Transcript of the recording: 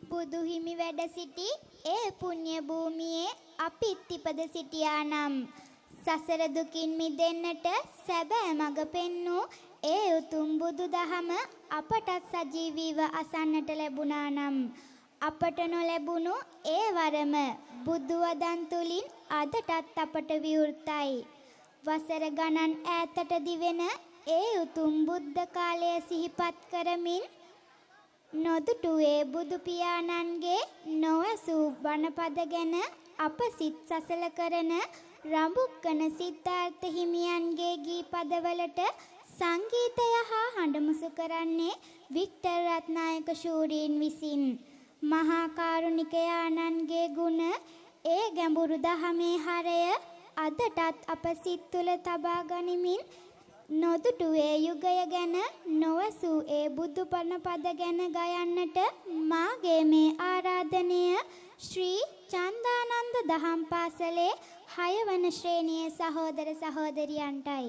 බුදු හිමි වැඩ සිටි ඒ පුණ්‍ය භූමියේ අපිත් ඉපද සිටියානම් සසර දුකින් මිදෙන්නට සැබෑ මඟ පෙන්වූ ඒ උතුම් බුදු දහම අපටත් සජීවීව අසන්නට ලැබුණා නම් අපට නොලැබුණු ඒ වරම බුදු වදන් තුලින් අදටත් අපට විවෘතයි. වසර ගණන් ඈතට දිවෙන ඒ උතුම් බුද්ධ කාලය සිහිපත් කරමින් නොදුටුවේ බුදු පියාණන්ගේ නොඇසූ බණපද ගැන අප සිත් සසල කරන රඹුක්කන සිද්ධාර්ථ හිමියන්ගේ ගී පදවලට සංගීතය හා හඬමුසු කරන්නේ වික්ටර් රත්නායක ශූරීන් විසින්. මහා කාරුණික ආනන්ගේ ගුණ ඒ ගැඹුරු දහමේ හරය අදටත් අප සිත් තුළ තබා ගනිමින් නොදුටුවේ යුගය ගැන නොවසූ ඒ බුදු බණ පද ගැන ගයන්නට මාගේ මේ ආරාධනය ශ්‍රී චන්දානන්ද දහම් පාසලේ 6 වන ශ්‍රේණියේ සහෝදර සහෝදරියන්ටයි.